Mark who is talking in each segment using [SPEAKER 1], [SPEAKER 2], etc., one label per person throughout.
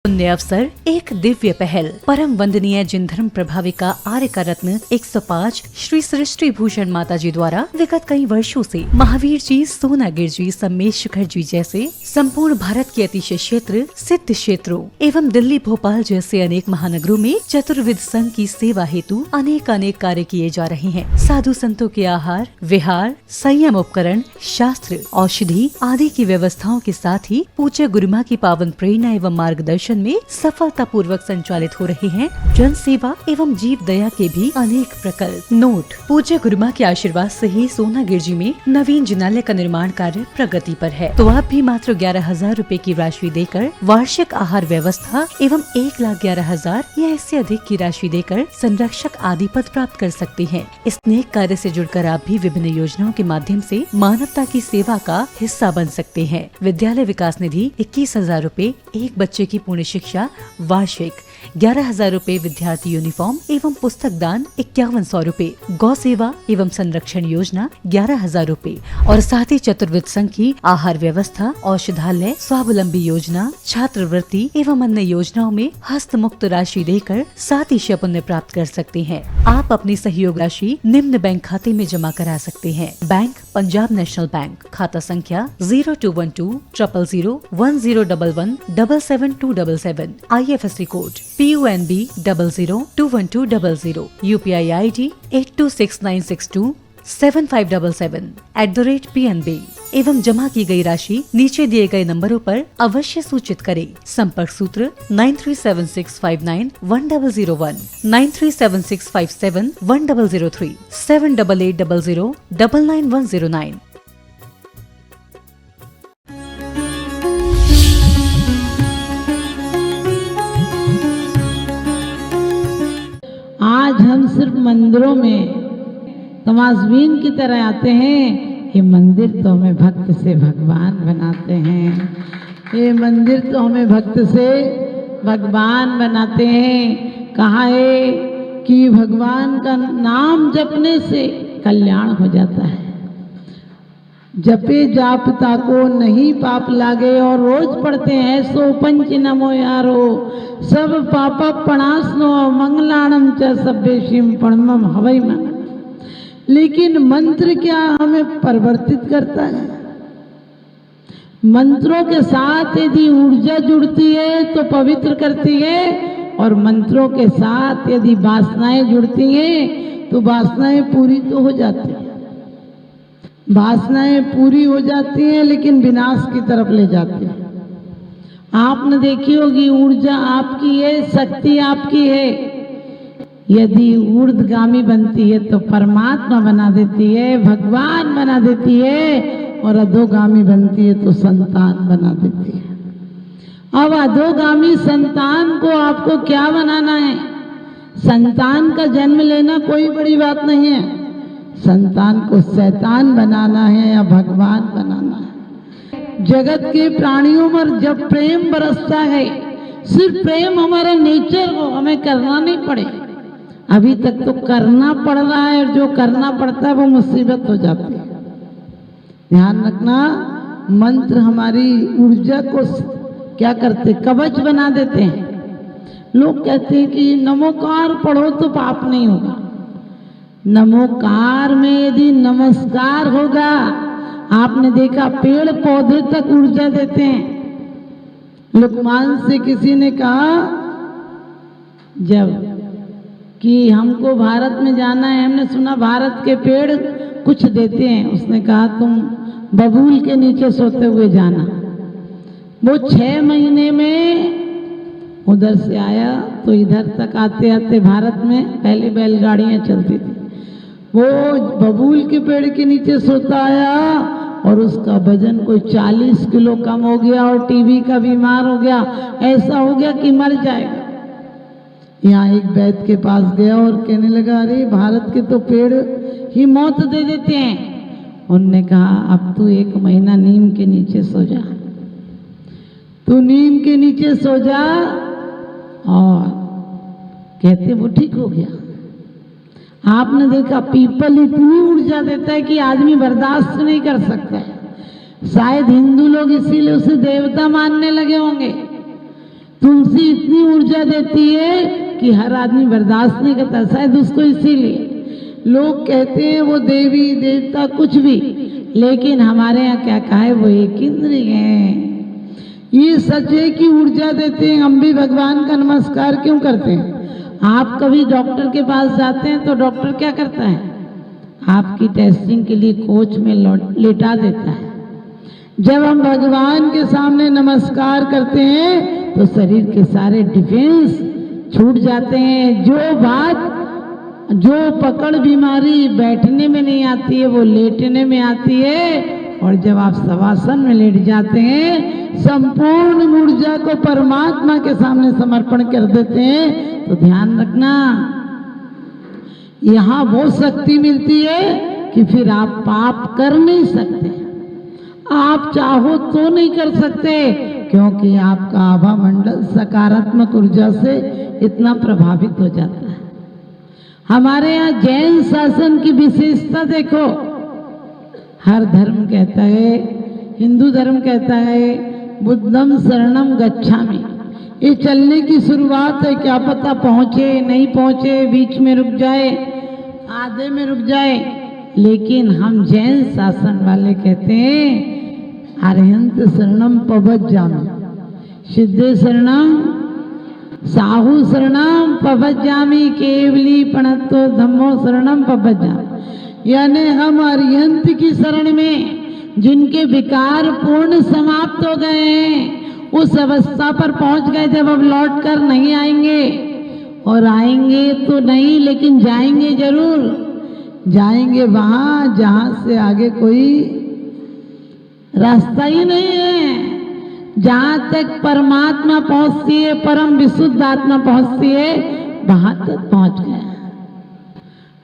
[SPEAKER 1] पुण्य अवसर एक दिव्य पहल। परम वंदनीय जिन धर्म प्रभाविका आर्य का रत्न 105 श्री सृष्टि भूषण माता जी द्वारा विगत कई वर्षों से महावीर जी, सोनागिर जी, सम्मेश शिखर जी जैसे संपूर्ण भारत के अतिशय क्षेत्र, सिद्ध क्षेत्रों एवं दिल्ली, भोपाल जैसे अनेक महानगरों में चतुर्विध संघ की सेवा हेतु अनेक कार्य किए जा रहे हैं। साधु संतों के आहार, विहार, संयम उपकरण, शास्त्र, औषधि आदि की व्यवस्थाओं के साथ ही पूज्य गुरुमा की पावन प्रेरणा एवं मार्गदर्शन में सफलता पूर्वक संचालित हो रहे हैं जन सेवा एवं जीव दया के भी अनेक प्रकल्प। नोट: पूज्य गुरुमा के आशीर्वाद से ही सोनागिर जी में नवीन जिनालय का निर्माण कार्य प्रगति पर है, तो आप भी मात्र 11,000 रूपए की राशि देकर वार्षिक आहार व्यवस्था एवं 1,11,000 या इससे अधिक की राशि देकर संरक्षक आदि पद प्राप्त कर सकते हैं। इस नेक कार्य से जुड़कर आप भी विभिन्न योजनाओं के माध्यम से मानवता की सेवा का हिस्सा बन सकते हैं। विद्यालय विकास निधि 21,000 रूपए, एक बच्चे की पूर्ण शिक्षा वार्षिक 11,000 रूपए, विद्यार्थी यूनिफॉर्म एवं पुस्तक दान 5100 रूपए, गौ सेवा एवं संरक्षण योजना 11,000 रूपए और साथ ही चतुर्विध संघ की आहार व्यवस्था, औषधालय, स्वावलंबी योजना, छात्रवृत्ति एवं अन्य योजनाओं में हस्त मुक्त राशि देकर 7 पुण्य प्राप्त कर सकते हैं। आप अपनी सहयोग राशि निम्न बैंक खाते में जमा करा सकते हैं। बैंक: पंजाब नेशनल बैंक, खाता संख्या 0212 000 1011 77277, IFSC code PUNB 00212000, UPI ID 826962 7577 @PNB एवं जमा की गई राशि नीचे दिए गए नंबरों पर अवश्य सूचित करें। संपर्क सूत्र 9376591001, 9376571003, 7880099109।
[SPEAKER 2] आज हम सिर्फ मंदिरों में तमाशबीन की तरह आते हैं। ये मंदिर तो हमें भक्त से भगवान बनाते हैं। ये मंदिर तो हमें भक्त से भगवान बनाते हैं। कहा है कि भगवान का नाम जपने से कल्याण हो जाता है। जपे जापता को नहीं पाप लागे, और रोज पढ़ते हैं सो पंच नमो यारो, सब पापा प्रणाशनो मंगलाणम च सभ्येशिम परमम हवै मन। लेकिन मंत्र क्या हमें परिवर्तित करता है? मंत्रों के साथ यदि ऊर्जा जुड़ती है तो पवित्र करती है, और मंत्रों के साथ यदि वासनाएं जुड़ती हैं तो वासनाएं पूरी तो हो जाती हैं। वासनाएं पूरी हो जाती हैं लेकिन विनाश की तरफ ले जाती हैं। आपने देखी होगी, ऊर्जा आपकी है, शक्ति आपकी है। यदि ऊर्ध्वगामी बनती है तो परमात्मा बना देती है, भगवान बना देती है, और अधोगामी बनती है तो संतान बना देती है। अब अधोगामी संतान को आपको क्या बनाना है? संतान का जन्म लेना कोई बड़ी बात नहीं है। संतान को शैतान बनाना है या भगवान बनाना है। जगत के प्राणियों पर जब प्रेम बरसता है, सिर्फ प्रेम हमारा नेचर हो, हमें करना नहीं पड़े। अभी तक तो करना पड़ रहा है, और जो करना पड़ता है वो मुसीबत हो जाती है। ध्यान रखना, मंत्र हमारी ऊर्जा को क्या करते? कवच बना देते हैं। लोग कहते हैं कि नमोकार पढ़ो तो पाप नहीं होगा। नमोकार में यदि नमस्कार होगा, आपने देखा पेड़ पौधे तक ऊर्जा देते हैं। लुकमान से किसी ने कहा जब कि हमको भारत में जाना है, हमने सुना भारत के पेड़ कुछ देते हैं। उसने कहा तुम बबूल के नीचे सोते हुए जाना। वो 6 महीने में उधर से आया तो इधर तक आते आते भारत में पहले बैलगाड़ियां चलती थी। वो बबूल के पेड़ के नीचे सोता आया और उसका वजन कोई 40 किलो कम हो गया, और टीबी का बीमार हो गया। ऐसा हो गया कि मर जाएगा। यहाँ एक वैद्य के पास गया और कहने लगा, अरे भारत के तो पेड़ ही मौत दे देते हैं। उनने कहा अब तू 1 महीना नीम के नीचे सो जा। तू नीम के नीचे सो जा, और कहते वो ठीक हो गया। आपने देखा पीपल इतनी ऊर्जा देता है कि आदमी बर्दाश्त नहीं कर सकता है। शायद हिंदू लोग इसीलिए उसे देवता मानने लगे होंगे। तुलसी इतनी ऊर्जा देती है कि हर आदमी बर्दाश्त नहीं करता, शायद उसको इसीलिए लोग कहते हैं वो देवी देवता कुछ भी, लेकिन हमारे यहाँ क्या कहा है, वो एक इंद्रिय है। ये सच है कि ऊर्जा देते हैं। हम भी भगवान का नमस्कार क्यों करते हैं? आप कभी डॉक्टर के पास जाते हैं तो डॉक्टर क्या करता है? आपकी टेस्टिंग के लिए कोच में लेटा देता है। जब हम भगवान के सामने नमस्कार करते हैं तो शरीर के सारे डिफेंस छूट जाते हैं। जो पकड़ बीमारी बैठने में नहीं आती है वो लेटने में आती है। और जब आप शवासन में लेट जाते हैं, संपूर्ण ऊर्जा को परमात्मा के सामने समर्पण कर देते हैं, तो ध्यान रखना यहाँ वो शक्ति मिलती है कि फिर आप पाप कर नहीं सकते। आप चाहो तो नहीं कर सकते, क्योंकि आपका आभा मंडल सकारात्मक ऊर्जा से इतना प्रभावित हो जाता है। हमारे यहाँ जैन शासन की विशेषता देखो। हर धर्म कहता है, हिंदू धर्म कहता है बुद्धम शरणम गच्छामि। ये चलने की शुरुआत है, क्या पता पहुंचे नहीं पहुंचे, बीच में रुक जाए, आधे में रुक जाए। लेकिन हम जैन शासन वाले कहते हैं अरहंत शरणम पवज्जामि, सिद्धे शरणम साहू शरणम पवज्जामि, केवली पणत्तो धम्मो शरणम पवज्जामि। यानी हम अरिहंत की शरण में, जिनके विकार पूर्ण समाप्त हो गए हैं, उस अवस्था पर पहुंच गए जब अब लौट कर नहीं आएंगे। और आएंगे तो नहीं, लेकिन जाएंगे जरूर। जाएंगे वहां जहां से आगे कोई रास्ता ही नहीं है। जहां तक परमात्मा पहुंचती है, परम विशुद्ध आत्मा पहुंचती है, वहां तक पहुंच गए।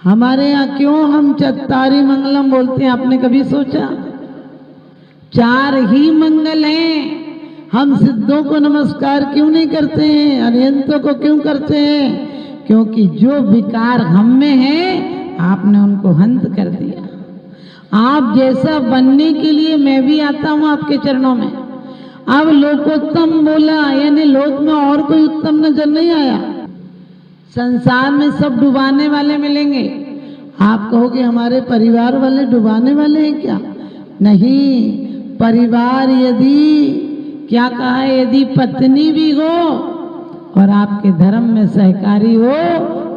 [SPEAKER 2] हमारे यहाँ क्यों हम चत्तारी मंगलम बोलते हैं, आपने कभी सोचा? 4 ही मंगल हैं। हम सिद्धों को नमस्कार क्यों नहीं करते हैं, अरिहंतों को क्यों करते हैं? क्योंकि जो विकार हम में है, आपने उनको हंत कर दिया। आप जैसा बनने के लिए मैं भी आता हूं आपके चरणों में। अब लोकोत्तम बोला, यानी लोक में और कोई उत्तम नजर नहीं आया। संसार में सब डुबाने वाले मिलेंगे। आप कहोगे हमारे परिवार वाले डुबाने वाले हैं क्या? नहीं, परिवार यदि क्या कहा है, यदि पत्नी भी हो और आपके धर्म में सहकारी हो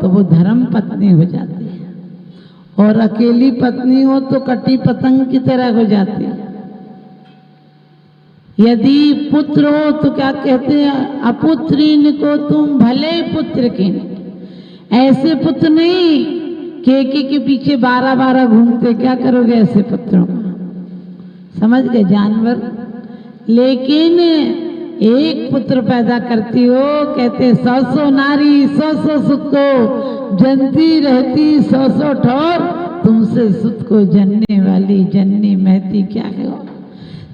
[SPEAKER 2] तो वो धर्म पत्नी हो जाती है, और अकेली पत्नी हो तो कटी पतंग की तरह हो जाती है। यदि पुत्र हो तो क्या कहते हैं, अपुत्रीन को तुम भले पुत्र की। ऐसे पुत्र नहीं के पीछे 12-12 घूमते, क्या करोगे ऐसे पुत्रों का? समझ गए, जानवर। लेकिन एक पुत्र पैदा करती हो, कहते 100 नारी 100 सुत को जनती रहती 100 ठोर, तुमसे सुत को जनने वाली जननी महती क्या हो।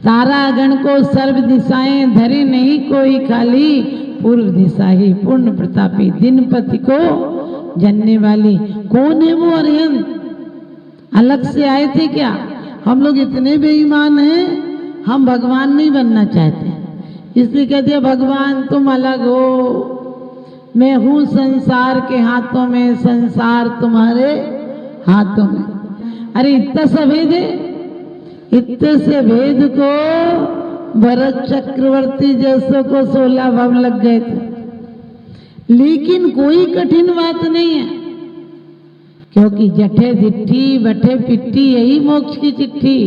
[SPEAKER 2] तारागण को सर्व दिशाएं धरे नहीं कोई खाली, पूर्व दिशा ही पूर्ण प्रतापी दिनपति को जनने वाली। कौन है वो अरिहंत? अलग से आए थे क्या? हम लोग इतने बेईमान हैं, हम भगवान नहीं बनना चाहते, इसलिए कहते हैं भगवान तुम अलग हो, मैं हूं संसार के हाथों में, संसार तुम्हारे हाथों में। अरे इतना सा भेद है, इतने से भेद को भरत चक्रवर्ती जैसों को 16 भव लग गए थे। लेकिन कोई कठिन बात नहीं है, क्योंकि जठे दिट्ठी बठे पिट्ठी, यही मोक्ष की चिट्ठी।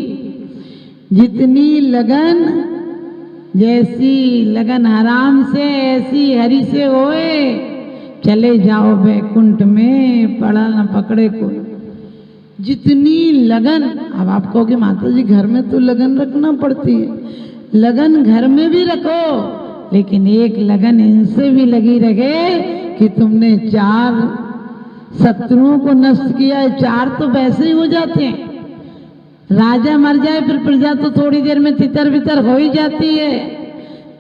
[SPEAKER 2] जितनी लगन, जैसी लगन हराम से ऐसी हरि से होए, चले जाओ बैकुंठ में पड़ा न पकड़े को। जितनी लगन, अब आप कहोगे माता जी घर में तो लगन रखना पड़ती है, लगन घर में भी रखो, लेकिन एक लगन इनसे भी लगी रहे कि तुमने 4 शत्रुओं को नष्ट किया है। 4 तो वैसे ही हो जाते हैं, राजा मर जाए फिर प्रजा तो थोड़ी देर में तितर बितर हो ही जाती है।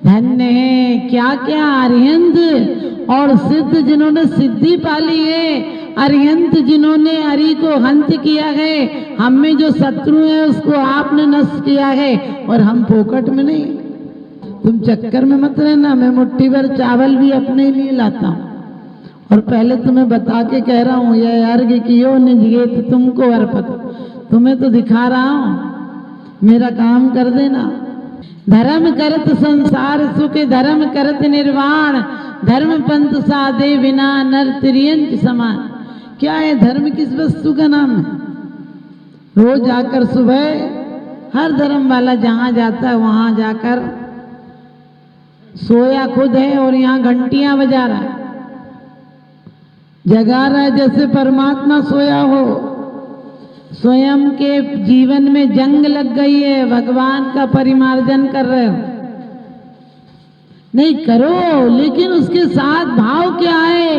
[SPEAKER 2] धन्य है क्या क्या अरिहंत और सिद्ध जिन्होंने सिद्धि पाली है, अरिहंत जिन्होंने अरि को हंत किया है। हम में जो शत्रु है उसको आपने नष्ट किया है, और हम फोकट में नहीं। तुम चक्कर में मत रहना, मैं मुट्ठी भर चावल भी अपने लिए लाता हूँ और पहले तुम्हें बता के कह रहा हूँ, यह अर्घ कियो निज तो तुमको अर्पत, तुम्हें तो दिखा रहा हूँ, मेरा काम कर देना। धर्म करत संसार सुख, धर्म करत निर्वाण, धर्म पंथ साधे बिना नर त्रियंच समान। क्या है धर्म? किस वस्तु का नाम है? रोज आकर सुबह हर धर्म वाला जहां जाता है वहां जाकर सोया खुद है और यहाँ घंटियां बजा रहा है, जगा रहा है जैसे परमात्मा सोया हो। स्वयं के जीवन में जंग लग गई है, भगवान का परिमार्जन कर रहे हो, नहीं करो, लेकिन उसके साथ भाव क्या है?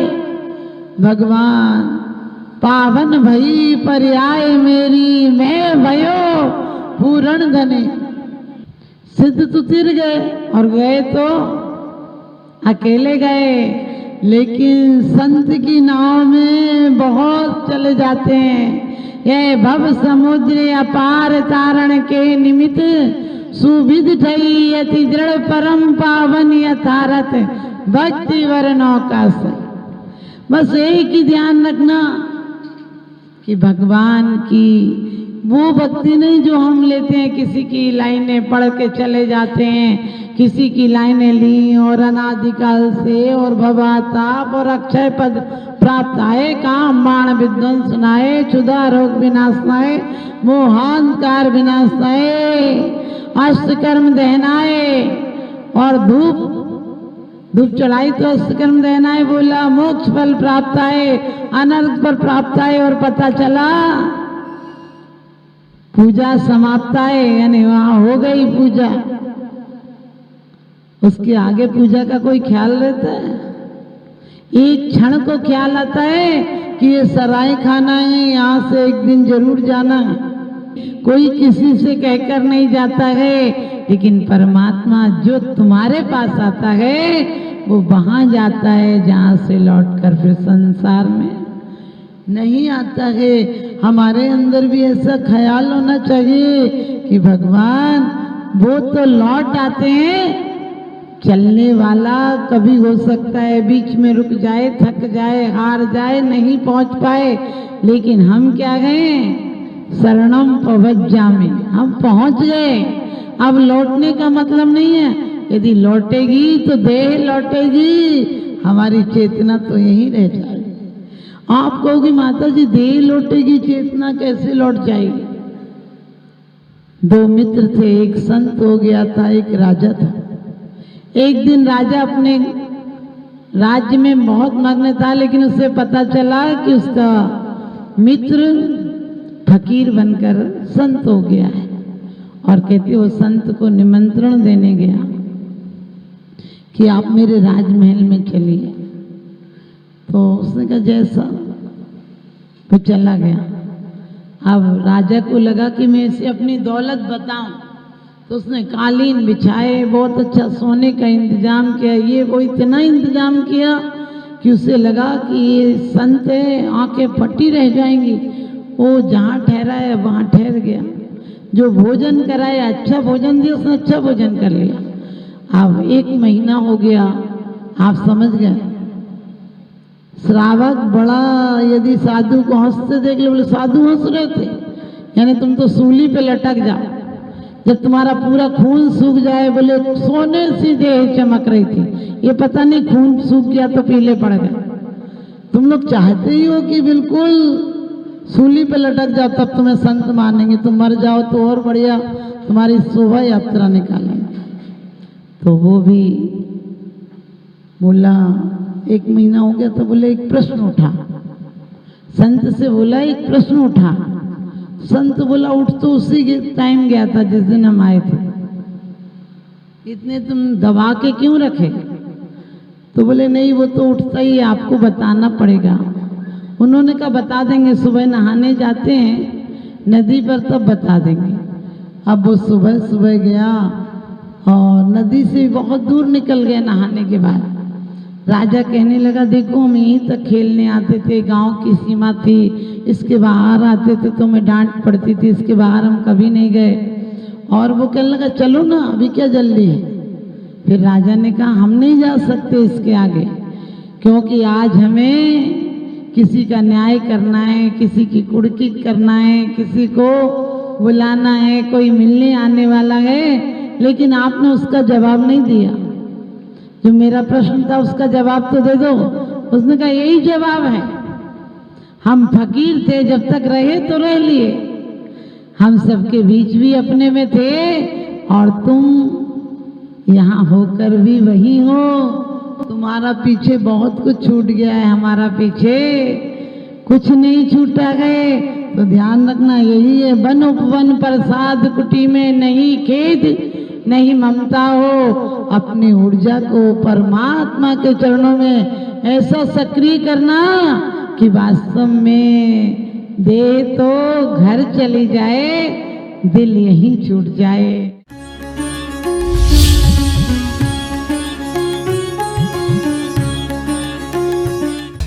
[SPEAKER 2] भगवान पावन भई पर्याय मेरी, मैं भयो पूर्ण धने। सिद्ध तो तिर गए और गए तो अकेले गए, लेकिन संत की नाव में बहुत चले जाते हैं। ये भव समुद्र अपार तारण के निमित्त, सुविध ठई अति दृढ़ परम पावन यथारथ, भक्ति वर नौका से। बस एक ही ध्यान रखना कि भगवान की वो भक्ति नहीं जो हम लेते हैं, किसी की लाइनें पढ़ के चले जाते हैं, किसी की लाइनें ली और अनादिकाल से और भवाताप और अक्षय पद प्राप्त आए, काम बाण विध्वंस नाए, क्षुधा रोग विनाश नाए, मोहांकार विनाश नाए, अष्टकर्म दहनाए और धूप चढ़ाई तो अष्टकर्म दहनाए बोला, मोक्ष फल प्राप्त आए, अनर्थ पर प्राप्त आए और पता चला पूजा समाप्त आए, यानी वहां हो गई पूजा। उसके आगे पूजा का कोई ख्याल रहता है? एक क्षण को ख्याल आता है कि ये सराय खाना है, यहाँ से एक दिन जरूर जाना है। कोई किसी से कहकर नहीं जाता है, लेकिन परमात्मा जो तुम्हारे पास आता है वो वहां जाता है जहां से लौटकर फिर संसार में नहीं आता है। हमारे अंदर भी ऐसा ख्याल होना चाहिए कि भगवान वो तो लौट आते हैं, चलने वाला कभी हो सकता है बीच में रुक जाए, थक जाए, हार जाए, नहीं पहुंच पाए, लेकिन हम क्या गए? शरणम पवज्जामि, हम पहुंच गए। अब लौटने का मतलब नहीं है, यदि लौटेगी तो देह लौटेगी, हमारी चेतना तो यहीं रह जाएगी। आप कहोगे माता जी देह लौटेगी, चेतना कैसे लौट जाएगी? दो मित्र थे, एक संत हो गया था, एक राजा था। एक दिन राजा अपने राज्य में बहुत मग्न था, लेकिन उसे पता चला कि उसका मित्र फकीर बनकर संत हो गया है, और कहते वो संत को निमंत्रण देने गया कि आप मेरे राजमहल में चलिए। तो उसने कहा जैसा, वो चला गया। अब राजा को लगा कि मैं इसे अपनी दौलत बताऊं, तो उसने कालीन बिछाए, बहुत अच्छा सोने का इंतजाम किया। ये वो इतना इंतजाम किया कि उसे लगा कि ये संत है, आंखें फटी रह जाएंगी। वो जहाँ ठहरा है वहाँ ठहर गया। जो भोजन कराया, अच्छा भोजन दिया, उसने अच्छा भोजन कर लिया। अब 1 महीना हो गया, आप समझ गए। श्रावक बड़ा, यदि साधु को हंसते देख लो, बोले साधु हंस रहे थे, यानी तुम तो सूली पे लटक जाओ। जब तुम्हारा पूरा खून सूख जाए, बोले सोने सी देह चमक रही थी, ये पता नहीं खून सूख गया तो पीले पड़ गए। तुम लोग चाहते ही हो कि बिल्कुल सूली पे लटक जाओ, तब तुम्हें संत मानेंगे। तुम मर जाओ तो और बढ़िया, तुम्हारी शोभा यात्रा निकालेंगे। तो वो भी बोला 1 महीना हो गया, तो बोले एक प्रश्न उठा। संत से बोला एक प्रश्न उठा। संत बोला उठ तो उसी के टाइम गया था जिस दिन हम आए थे, इतने तुम दबा के क्यों रखे? तो बोले नहीं, वो तो उठता ही, आपको बताना पड़ेगा। उन्होंने कहा बता देंगे, सुबह नहाने जाते हैं नदी पर, तब बता देंगे। अब वो सुबह सुबह गया और नदी से बहुत दूर निकल गया नहाने के बाद। राजा कहने लगा देखो हम यहीं तक खेलने आते थे, गांव की सीमा थी, इसके बाहर आते थे तो हमें डांट पड़ती थी, इसके बाहर हम कभी नहीं गए। और वो कहने लगा चलो ना, अभी क्या जल्दी है, फिर राजा ने कहा हम नहीं जा सकते इसके आगे, क्योंकि आज हमें किसी का न्याय करना है, किसी की कुड़की करना है, किसी को बुलाना है, कोई मिलने आने वाला है, लेकिन आपने उसका जवाब नहीं दिया। जो मेरा प्रश्न था उसका जवाब तो दे दो। उसने कहा यही जवाब है, हम फकीर थे, जब तक रहे तो रह लिए, हम सबके बीच भी अपने में थे, और तुम यहाँ होकर भी वही हो। तुम्हारा पीछे बहुत कुछ छूट गया है, हमारा पीछे कुछ नहीं छूटा है। तो ध्यान रखना यही है, वन उपवन प्रसाद कुटी में नहीं खेद नहीं ममता हो। अपनी ऊर्जा को परमात्मा के चरणों में ऐसा सक्रिय करना कि वास्तव में देह तो घर चली जाए, दिल यहीं छूट जाए।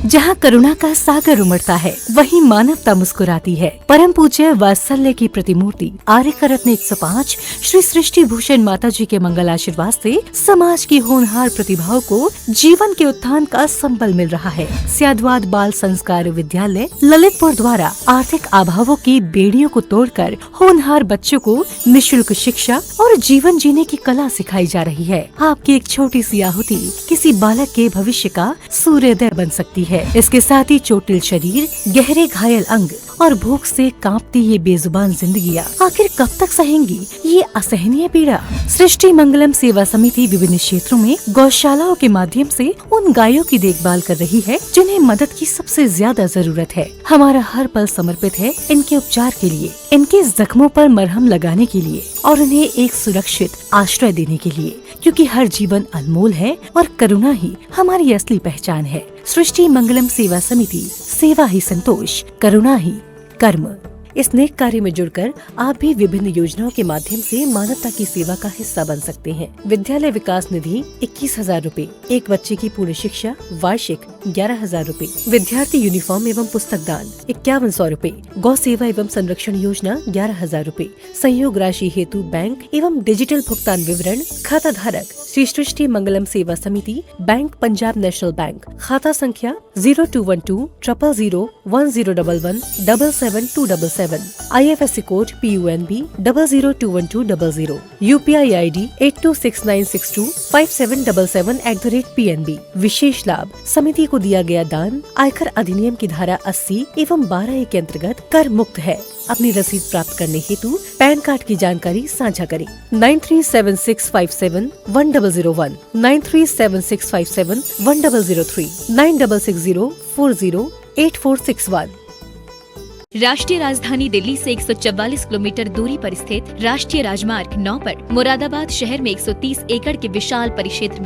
[SPEAKER 1] जहाँ करुणा का सागर उमड़ता है वहीं मानवता मुस्कुराती है। परम पूज्य वात्सल्य की प्रतिमूर्ति आर्यका रत्न 105 श्री सृष्टि भूषण माता जी के मंगल आशीर्वाद से समाज की होनहार प्रतिभाओं को जीवन के उत्थान का संबल मिल रहा है। स्याद्वाद बाल संस्कार विद्यालय ललितपुर द्वारा आर्थिक अभावों की बेड़ियों को तोड़कर होनहार बच्चों को निःशुल्क शिक्षा और जीवन जीने की कला सिखाई जा रही है। आपकी एक छोटी सी आहुति किसी बालक के भविष्य का सूर्योदय बन सकती है। इसके साथ ही चोटिल शरीर, गहरे घायल अंग और भूख से कांपती ये बेजुबान जिंदगियां आखिर कब तक सहेंगी ये असहनीय पीड़ा। सृष्टि मंगलम सेवा समिति विभिन्न क्षेत्रों में गौशालाओं के माध्यम से उन गायों की देखभाल कर रही है जिन्हें मदद की सबसे ज्यादा जरूरत है। हमारा हर पल समर्पित है इनके उपचार के लिए, इनके जख्मों पर मरहम लगाने के लिए और उन्हें एक सुरक्षित आश्रय देने के लिए, क्योंकि हर जीवन अनमोल है और करुणा ही हमारी असली पहचान है। सृष्टि मंगलम सेवा समिति, सेवा ही संतोष, करुणा ही कर्म। इस नेक कार्य में जुड़कर आप भी विभिन्न योजनाओं के माध्यम से मानवता की सेवा का हिस्सा बन सकते हैं। विद्यालय विकास निधि 21,000 रूपए, एक बच्चे की पूर्ण शिक्षा वार्षिक 11,000 रूपए, विद्यार्थी यूनिफॉर्म एवं पुस्तक दान 5100 रूपए, गौ सेवा एवं संरक्षण योजना 11,000 रूपए, संयोग राशि हेतु बैंक एवं डिजिटल भुगतान विवरण, खाता धारक श्री सृष्टि मंगलम सेवा समिति, बैंक पंजाब नेशनल बैंक, खाता संख्या 0212 000 1011 77277, IFSC code PUNB 0021200, UPI ID 8269625777@PNB। विशेष लाभ, समिति को दिया गया दान आयकर अधिनियम की धारा 80 एवं 12A के अंतर्गत कर मुक्त है। अपनी रसीद प्राप्त करने हेतु पैन कार्ड की जानकारी साझा करें। 9376571001, 9376571003, 9660408461।
[SPEAKER 3] राष्ट्रीय राजधानी दिल्ली से 144 किलोमीटर दूरी पर स्थित राष्ट्रीय राजमार्ग 9 पर मुरादाबाद शहर में 130 एकड़ के विशाल परिक्षेत्र में